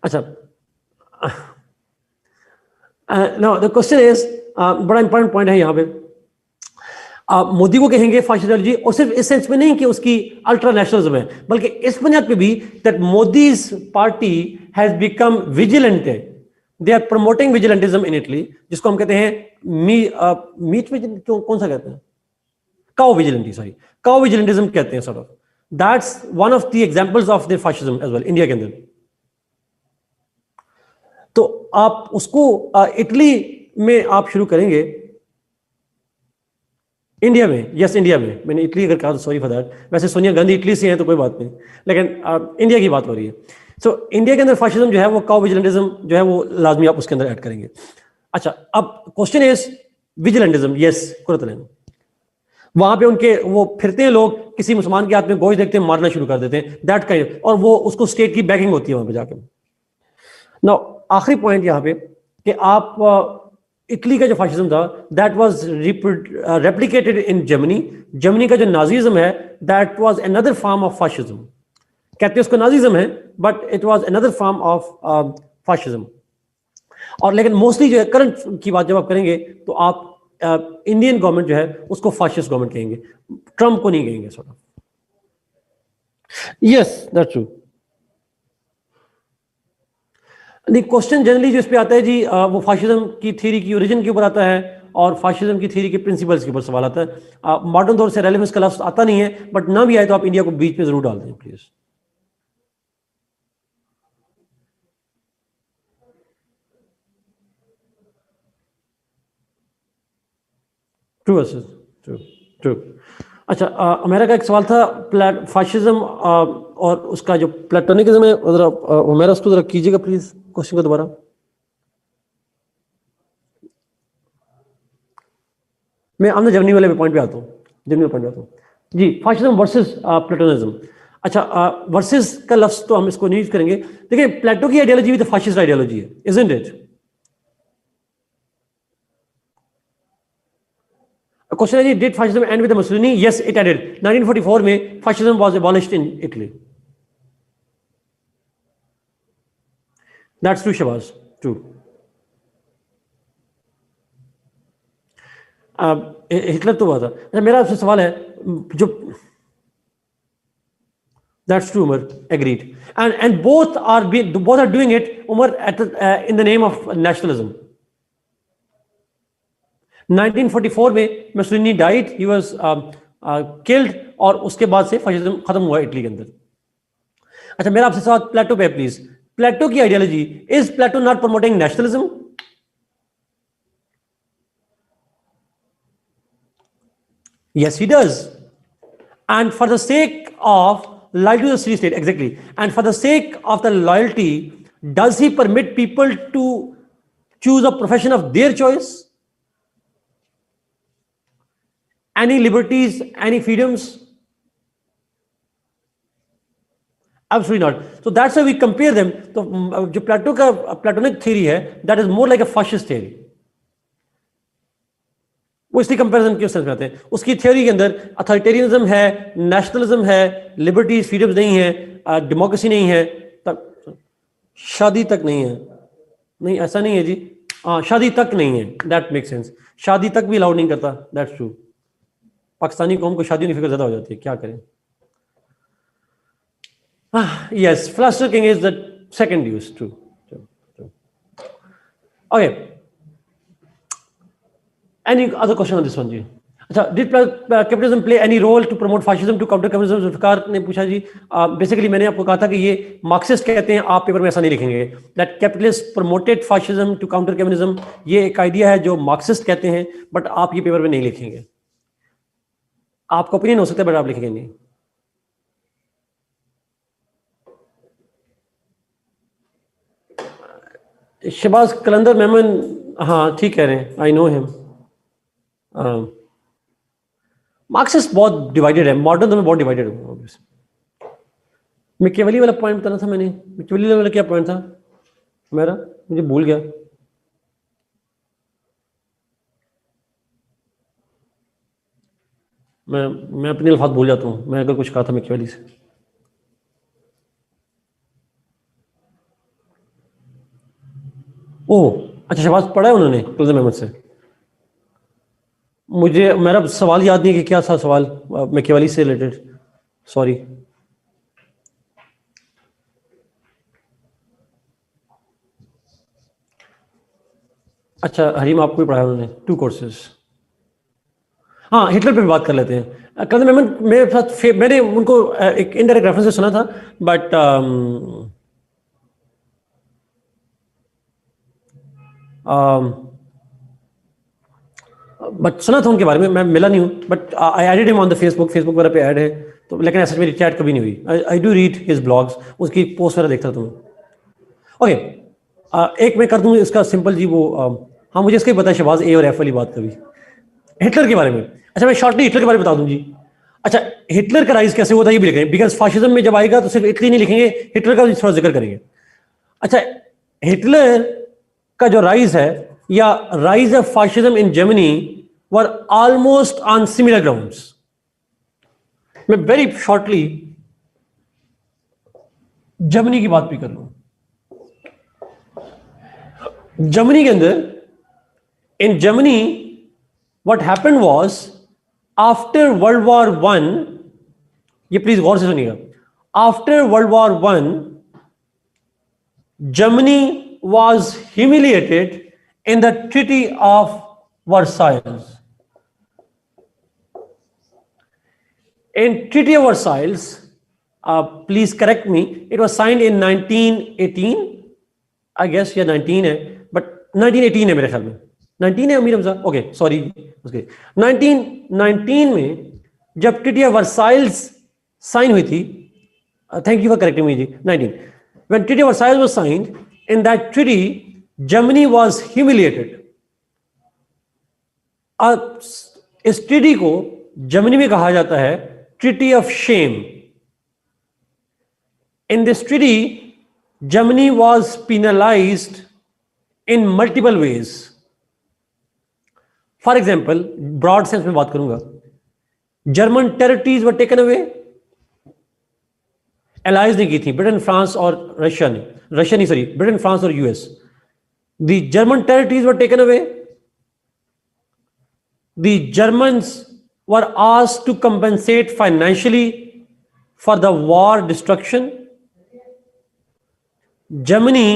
अच्छा, now the question is, बड़ा इंपॉर्टेंट पॉइंट है यहाँ पे। मोदी को कहेंगे फाशिस्ट आइडियोलॉजी, और सिर्फ इस सेंस में नहीं कि उसकी अल्ट्रा नेशनलिज्म है, बल्कि इस बुनियाद पे भी that Modi's party has become vigilant. They are promoting vigilantism in Italy, जिसको हम कहते हैं मीट कौन सा कहते हैं, cow vigilante, sorry, cow vigilantism कहते हैं sort of. That's one of the examples of the fascism as well India के अंदर। तो आप उसको इटली में आप शुरू करेंगे, इंडिया में, यस इंडिया में, मैंने इटली अगर कहा तो सॉरी फॉर दैट, वैसे सोनिया गांधी इटली से हैं तो कोई बात नहीं, लेकिन इंडिया की बात हो रही है। सो इंडिया के अंदर फाशिज्म जो है वो काउ विजिलेंटिज्म जो है वो लाजमी आप उसके अंदर ऐड करेंगे। अच्छा, अब क्वेश्चन इज विजिलेंटिज्म, यस कुरतलैन, वहां पे उनके वो फिरते हैं लोग, किसी मुसलमान के हाथ में गोश्त देखते हैं मारना शुरू कर देते हैं, दैट काइंड, और वो उसको स्टेट की बैकिंग होती है वहां पे जाके। नाउ आखिरी पॉइंट यहाँ पे कि आप इटली का जो फाशिज्म था that was replicated in Germany. Germany का जो नाजीज्म है that was another form of fascism. कहते हैं उसको नाजीज्म है, but it was another form of fascism. और लेकिन मोस्टली जो है करंट की बात जब आप करेंगे तो आप इंडियन गवर्नमेंट जो है उसको फाशिस्ट गवर्नमेंट कहेंगे, ट्रम्प को नहीं कहेंगे sort of. Yes that's true. नहीं, क्वेश्चन जनरली जो इस पे आता है जी, वो फाशिज्म की थ्योरी की ओरिजिन के ऊपर आता है और फाशिज्म की थ्योरी के प्रिंसिपल्स के ऊपर सवाल आता है। मॉडर्न दौर से रेलेवेंस का लफ्ज आता नहीं है, बट ना भी आए तो आप इंडिया को बीच में जरूर डाल दें प्लीज। True true true. अच्छा, मेरा का एक सवाल था फाशिज्म और उसका जो प्लेटोनिज्म है, जरा मेरा उसको जरा कीजिएगा प्लीज, क्वेश्चन को दोबारा। मैं हमने जर्मनी वाले पॉइंट पे आता हूँ, जर्मनी पॉइंट पे आता हूँ जी। Fascism versus Platonism. अच्छा, वर्सेस का लफ्ज तो हम इसको नहीं यूज करेंगे। देखिए, प्लेटो की आइडियोलॉजी भी तो फाशिस्ट आइडियोलॉजी है, इजंट इट? क्वेश्चन है जी, did fascism end with Mussolini? Yes it ended. 1944 में fascism was abolished in Italy. That's true Shahbaz, true. Hitler तो हुआ था। अच्छा, मेरा आपसे सवाल है, जो that's true Umar, agreed, and both are doing it Umar at in the name of nationalism. 1944 में Mussolini died, he was killed, और उसके बाद से फाशिज्म खत्म हुआ इटली के अंदर। अच्छा, मेरा आपसे सवाल प्लेटो पे प्लीज। प्लेटो की ideology, is Plato not promoting nationalism? Yes, he does. And for the sake of loyalty to the city state, exactly. And for the sake of the loyalty, does he permit people to choose a profession of their choice? Any liberties, any freedoms? Absolutely not. So that's why we compare them. तो जो प्लेटो का platonic theory है, that is more like a fascist theory. वो इसलिए comparison क्यों समझ में आते हैं, उसकी थ्योरी के अंदर अथॉरिटेरियनिज्म है, नेशनलिज्म है, लिबर्टी फ्रीडम्स नहीं है, डेमोक्रेसी नहीं है, तक शादी तक नहीं है। नहीं, ऐसा नहीं है जी, हाँ शादी तक नहीं है, दैट मेक सेंस। शादी तक भी अलाउड नहीं करता, दैट्स ट्रू। पाकिस्तानी कौम को शादी की फिक्र ज्यादा हो जाती है, क्या करें। Yes, philosopher king is the second use, true. Okay, any other question on this one जी? अच्छा, did capitalism play any role to promote fascism to counter communism? Zulfikar ने पूछा जी। बेसिकली मैंने आपको कहा था कि ये मार्क्सिस्ट कहते हैं, आप पेपर में ऐसा नहीं लिखेंगे that capitalist promoted fascism to counter communism। ये एक आइडिया है जो मार्क्सिस्ट कहते हैं, बट आप ये पेपर में नहीं लिखेंगे। आपका ओपिनियन हो सकता है बट आप लिखेंगे नहीं। शहबाज कलंदर मेमन, हाँ ठीक कह रहे हैं, आई नो हिम। मार्क्सिस्ट बहुत डिवाइडेड है, मॉडर्न तो मैं बहुत डिवाइडेड हूँ। मैकियावेली वाला पॉइंट बताना था मैंने, मैकियावेली वाला क्या पॉइंट था मेरा, मुझे भूल गया। मैं अपने अल्फाज भूल जाता हूँ, मैं अगर कुछ कहा था मैकियावेली से। ओह अच्छा, शहबाज पढ़ा है उन्होंने कुलज़म अहमद से? मुझे मेरा सवाल याद नहीं है कि क्या था सवाल मैकियावेली से रिलेटेड, सॉरी। अच्छा हरीम, आपको भी पढ़ाया उन्होंने, 2 कोर्सेज। हाँ, हिटलर पे भी बात कर लेते हैं। कुलज़म अहमद मेरे साथ मैंने उनको एक इनडायरेक्ट रेफरेंस से सुना था, बट सुना था उनके बारे में, मैं मिला नहीं हूँ, but I added him on the Facebook वगैरह पे ऐड है तो, लेकिन ऐसा मेरी चैट कभी नहीं हुई। I do read his blogs, उसकी पोस्ट वगैरह देखता था मैं। ओके, एक मैं कर दूँ इसका सिंपल जी वो, हाँ मुझे इसका ही पता है शहबाज, ए और एफ वाली बात कभी हिटलर के बारे में। अच्छा मैं शॉर्टली हिटलर के बारे में बता दूँ जी। अच्छा, हिटलर का राइज कैसे हुआ था ये भी लिखेंगे, बिकॉज फाशिज्म में जब आएगा तो सिर्फ इटली नहीं लिखेंगे, हिटलर का भी थोड़ा जिक्र करेंगे। अच्छा, हिटलर का जो राइज है या rise of fascism in Germany were almost on similar grounds. मैं वेरी शॉर्टली जर्मनी की बात भी कर लूं। जर्मनी के अंदर, in Germany what happened was, after world war one, ये प्लीज गौर से सुनिएगा, after world war one Germany was humiliated in the Treaty of Versailles. In Treaty of Versailles, please correct me, it was signed in 1918, I guess, या 19 है, but 1918 है मेरे ख्याल में, 19 है अमीर हमजा, ओके सॉरी, उसके 1919 में जब ट्रीटी ऑफ वर्साइल्स साइन हुई थी, thank you for correcting me जी, 19, when Treaty of Versailles was signed, in that treaty Germany was humiliated. इस ट्रीटी को जर्मनी में कहा जाता है treaty of shame. In this treaty Germany was penalized in multiple ways. For example, broad sense में बात करूंगा, German territories were taken away, allies ने की थी ब्रिटेन फ्रांस और रशिया ने, रशिया नहीं सॉरी, ब्रिटेन फ्रांस और US. The German territories were taken away, the Germans were asked to compensate financially for the war destruction, Germany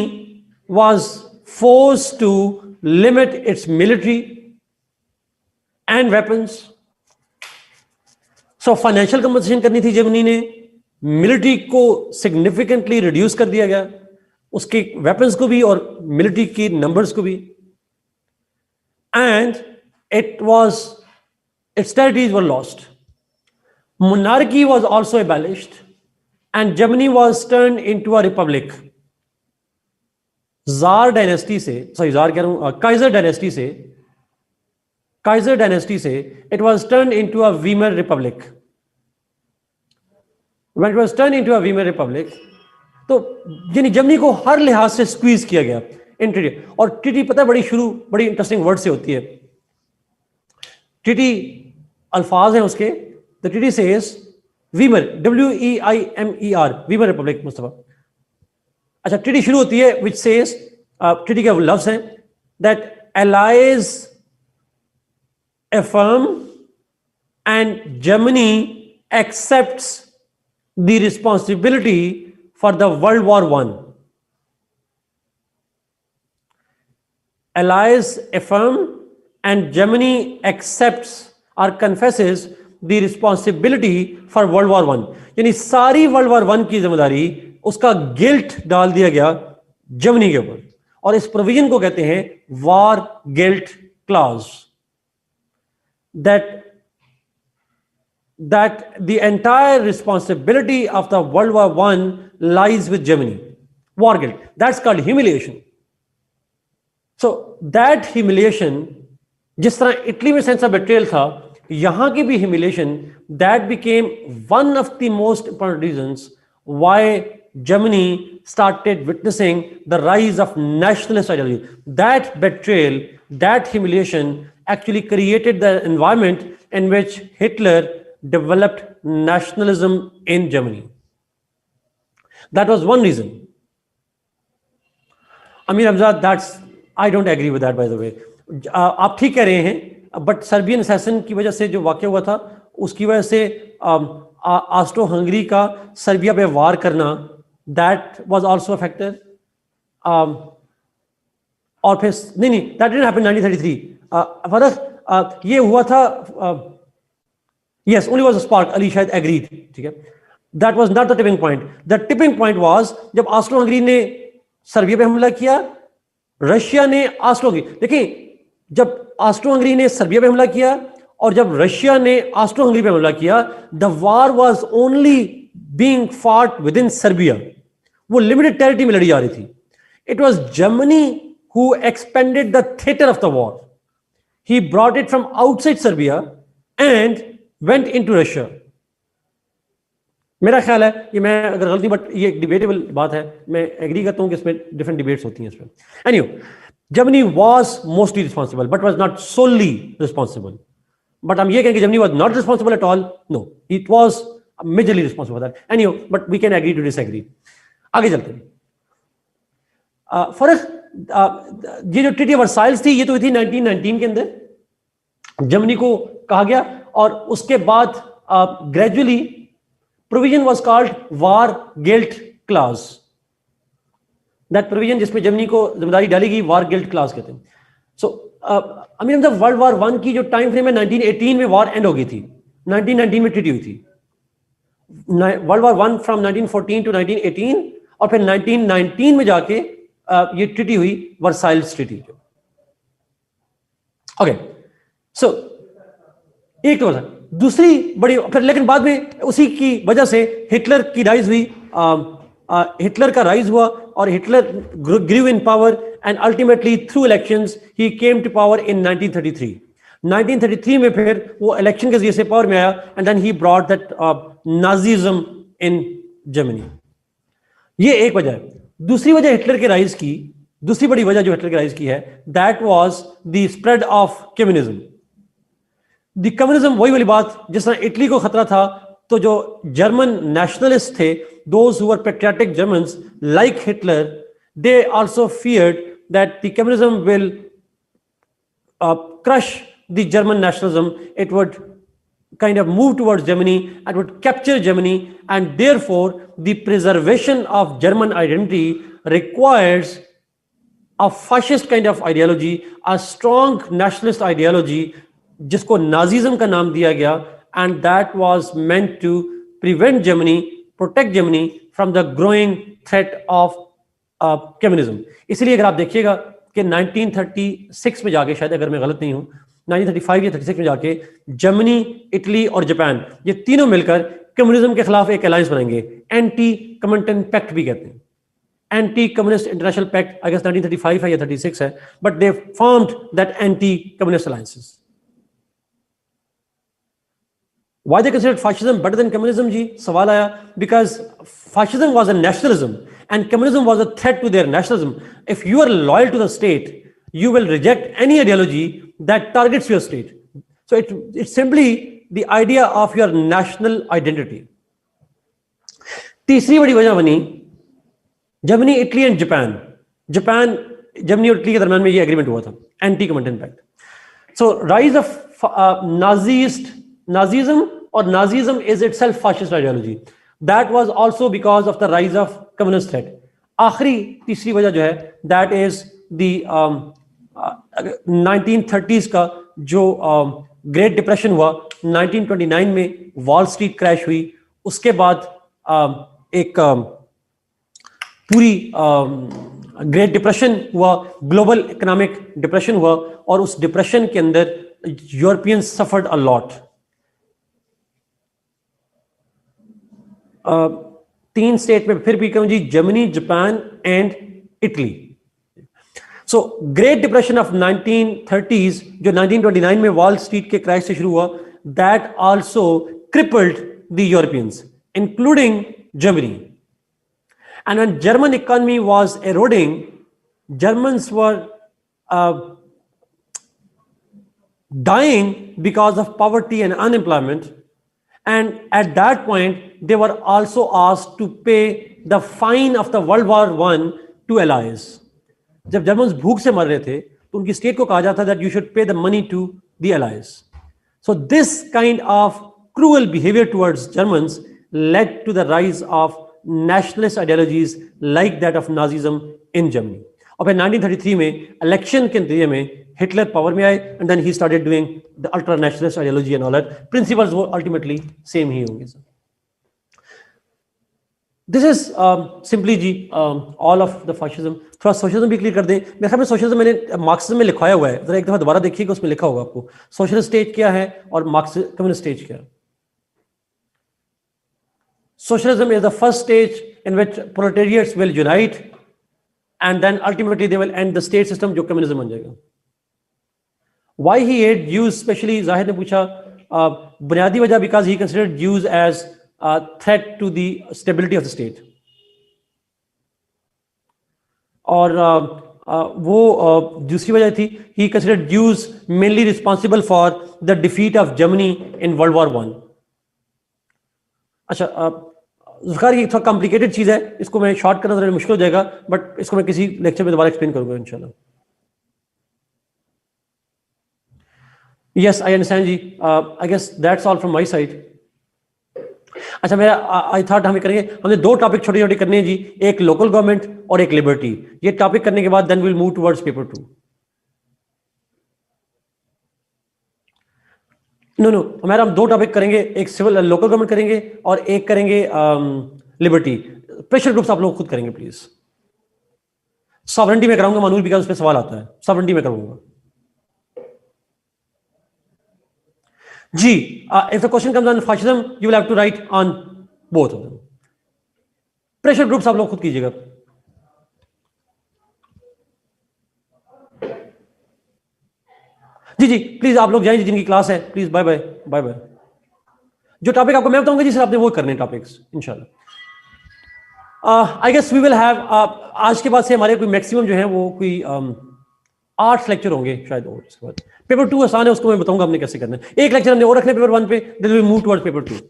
was forced to limit its military and weapons. So financial compensation करनी थी Germany ने, military को significantly reduce कर दिया गया, उसके weapons को भी और मिलिट्री की नंबर्स को भी, and it's territories were lost. Monarchy was also abolished and Germany was turned into a republic. Jar dynasty से, सॉरी जार कह रहा हूं, काइजर डायनेस्टी से it was turned into a Weimar Republic. When it was turned into a Weimar Republic, तो यानी Germany को हर लिहाज से स्क्वीज किया गया इन ट्रीटी। और ट्रीटी पता है बड़ी इंटरेस्टिंग वर्ड से होती है। ट्रीटी अल्फाज हैं उसके, the treaty says Weimar, WEIMER, Weimar Republic Mustafa. अच्छा, ट्रीटी शुरू होती है विच सेज, ट्रीटी के लफ्ज हैं, that allies affirm and Germany accepts the responsibility for the World War I. Allies affirm and Germany accepts or confesses the responsibility for World War I. यानी सारी World War I की जिम्मेदारी, उसका guilt डाल दिया गया जर्मनी के ऊपर, और इस प्रोविजन को कहते हैं war guilt clause, that the entire responsibility of the World War I lies with Germany. War guilt. That's called humiliation. So that humiliation, जिस तरह इटली में सेंस ऑफ बेट्रियल था, यहाँ की भी humiliation, that became one of the most important reasons why Germany started witnessing the rise of nationalist ideology. That betrayal, that humiliation actually created the environment in which Hitler developed nationalism in Germany. That was one reason. Amir Hamza, I don't agree with that, by the way. आप ठीक कह रहे हैं, but Serbian assassin की वजह से जो वाक़या हुआ था, उसकी वजह से ऑस्ट्रो हंगरी का सर्बिया पे वार करना, that was also a factor. और फिर नहीं, दैट डिडंट हैपन 1933. फर्क ये हुआ था, yes, only was a spark. Ali शायद एग्रीड, ठीक है. That was not the tipping point. The tipping point was जब ऑस्ट्रो हंगरी ने सर्बिया पे हमला किया, रशिया ने ऑस्ट्रो हंगरी, देखिए, जब ऑस्ट्रो हंगरी ने सर्बिया पे हमला किया और जब रशिया ने ऑस्ट्रो हंगरी पे हमला किया, the war was only being fought with in Serbia. वो लिमिटेड टेरिटरी में लड़ी जा रही थी. It was Germany who expanded the theatre of the war. He brought it from outside Serbia and went into Russia. मेरा ख्याल है, ये मैं अगर गलती, बट ये एक डिबेटेबल बात है, मैं एग्री करता हूं कि इसमें डिफरेंट डिबेट्स होती हैं इसमें. Anyway, Germany was mostly responsible, but was not solely responsible. But हम ये कहेंगे Germany was not responsible at all. No, it was majorly responsible for that. Anyway, but we can agree to disagree. आगे चलते हैं. फर्क, ये जो treaty of Versailles थी, ये तो हुई थी 1919 के अंदर. जर्मनी को कहा गया और उसके बाद gradually provision was called war guilt clause. That provision जिसमें जर्मनी को जिम्मेदारी डाली गई, वार गिल्ट क्लास कहते हैं. सो अमीन, जब वर्ल्ड वॉर 1 की जो टाइम फ्रेम है, 1918 में वॉर एंड हो गई थी. 1919 में ट्रीटी हुई थी. वर्ल्ड वॉर 1 फ्रॉम 1914 टू 1918, और फिर 1919 में जाके ये ट्रीटी हुई, वर्साइल्स ट्रीटी. ओके, सो एक तो दूसरी बड़ी, फिर लेकिन बाद में उसी की वजह से हिटलर की राइज हुई. हिटलर का राइज हुआ और Hitler grew in power and ultimately through elections he came to power in 1933. 1933 में फिर वो इलेक्शन के जरिए से पावर में आया and then he brought that Nazism in Germany. ये एक वजह है. दूसरी वजह हिटलर के राइज की, दूसरी बड़ी वजह जो हिटलर के राइज की है, that was the spread of communism. The communism, वही वाली बात, जिस तरह इटली को खतरा था, तो जो जर्मन नेशनलिस्ट थे, those who were patriotic Germans like Hitler, they also feared that the communism will crush the German nationalism. It would kind of move towards Germany and would capture Germany, and therefore the preservation of German identity requires a fascist kind of ideology, a strong nationalist ideology, जिसको Nazism का नाम दिया गया, and that was meant to prevent Germany, protect Germany from the growing threat of communism. इसलिए अगर आप देखिएगा कि 1936 में जाके, शायद अगर मैं गलत नहीं हूं, 1935 या 36 में जाके जर्मनी, इटली और जापान, ये तीनों मिलकर कम्युनिज्म के खिलाफ एक अलायंस बनाएंगे. एंटी कम्युनिस्ट पैक्ट भी कहते हैं. Anti communist international pact, I guess 1935 है या 36 है, but they formed that anti communist alliances. Why they considered fascism better than communism? जी सवाल आया. Because fascism was a nationalism and communism was a threat to their nationalism. If you are loyal to the state, you will reject any ideology that targets your state. So it's simply the idea of your national identity. तीसरी बड़ी वजह बनी Germany, Italy and Japan. Japan, Germany और Italy के दरमियान में ये agreement हुआ था, anti communist pact. So rise of Nazism or Nazism is itself fascist ideology. That was also because of the rise of communist threat. आखिरी तीसरी वजह जो है, that is the 1930s का जो ग्रेट डिप्रेशन हुआ, 1929 में वॉल स्ट्रीट क्रैश हुई, उसके बाद एक पूरी ग्रेट डिप्रेशन हुआ, ग्लोबल इकोनॉमिक डिप्रेशन हुआ, और उस डिप्रेशन के अंदर यूरोपियंस सफर्ड अ लॉट. तीन स्टेट में फिर भी कहूं जी, Germany, Japan and Italy. So Great Depression of 1930s जो 1929 में वॉल स्ट्रीट के क्रैश से शुरू हुआ, that also crippled the Europeans, including Germany. And when German economy was eroding, Germans were dying because of poverty and unemployment. And at that point, they were also asked to pay the fine of the World War I to allies. जब Germans भूख से मर रहे थे तो उनकी state को कहा जाता that you should pay the money to the allies. So this kind of cruel behavior towards Germans led to the rise of nationalist ideologies like that of Nazism in Germany. और फिर 1933 में election के नतीजे में Hitler power में आए and then he started doing the ultra nationalist ideology and all that. Principles वो ultimately same ही होंगे सर. दिस इज सिंपली जी ऑल ऑफ द फाशिज्म. थोड़ा सोशलिज्म भी क्लियर कर दें. मेरे ख्याल में सोशलिज्म मैंने मार्क्सिज्म में लिखवाया हुआ है, जरा एक दफा दोबारा देखिएगा, उसमें लिखा होगा आपको सोशलिस्ट स्टेट क्या है और मार्क्सिस्ट कम्युनिस्ट स्टेट क्या है. Socialism is the first stage in which proletariats will unite and then ultimately they will end the state system जो communism बन जाएगा. Why he hate Jews, especially Zahid ने पूछा, बुनियादी वजह because he considered Jews as a threat to the stability of the state. और वो दूसरी वजह थी he considered Jews mainly responsible for the defeat of Germany in World War I. अच्छा, ज़ुल्फ़िकार ये थोड़ा कॉम्प्लिकेटेड चीज़ है, इसको मैं शॉर्ट करना थोड़ा मुश्किल हो जाएगा, बट इसको मैं किसी लेक्चर में दोबारा एक्सप्लेन करूंगा इंशाल्लाह. यस आई अंडरस्टैंड जी. I guess that's all from my side. अच्छा, मेरा आई थॉट हमें करेंगे, हमने दो टॉपिक छोटे छोटे करने हैं जी, एक लोकल गवर्नमेंट और एक लिबर्टी. ये टॉपिक करने के बाद then will move towards paper 2. No हमारा हम दो टॉपिक करेंगे, एक सिविल लोकल गवर्नमेंट करेंगे और एक करेंगे लिबर्टी. प्रेशर ग्रुप्स आप लोग खुद करेंगे प्लीज. सॉवरेंटी में कराऊंगा मानूल, बिकॉज उस पर सवाल आता है. सॉवरेंटी में करूंगा जी. If the question comes on fascism you will have to write on both of them. Pressure groups आप लोग खुद कीजिएगा. जी प्लीज आप लोग जाइए जिनकी क्लास है, please bye bye bye bye. जो टॉपिक आपको मैं बताऊंगा जी सर आपने वो करने टॉपिक्स इंशाल्लाह. I guess we will have आज के बाद से हमारे कोई मैक्सिमम जो है वो कोई 8 लेक्चर होंगे शायद. और इसके बाद पेपर 2 आसान है, उसको मैं बताऊंगा हमने कैसे करना है. एक लेक्चर हमने और रखने पेपर 1 पे, then we move towards paper 2.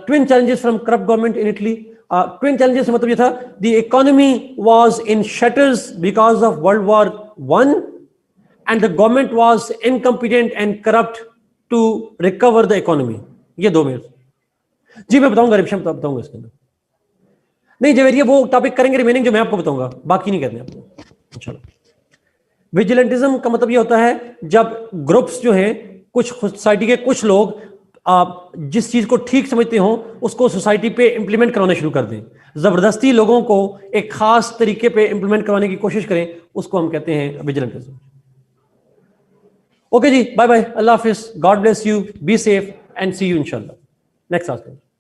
Twin challenges from corrupt government in Italy. Twin challenges से मतलब ये था the economy was in shatters because of world war I and the government was incompetent and corrupt to recover the economy. ये दो मेरे जी मैं बताऊंगा, revision बताऊंगा इसके अंदर. नहीं जवेरिया वो टॉपिक करेंगे रिमेनिंग जो मैं आपको बताऊंगा, बाकी नहीं करने आपको. चलो, विजिलेंटिज्म का मतलब ये होता है जब ग्रुप्स जो हैं, कुछ सोसाइटी के कुछ लोग जिस चीज को ठीक समझते हो उसको सोसाइटी पे इंप्लीमेंट कराना शुरू कर दें, जबरदस्ती लोगों को एक खास तरीके पे इंप्लीमेंट करवाने की कोशिश करें, उसको हम कहते हैं विजिलेंटिज्म. ओके जी, बाय बाय, अल्लाह हाफिज, God bless you, be safe and see you इंशाल्लाह नेक्स्ट क्लास.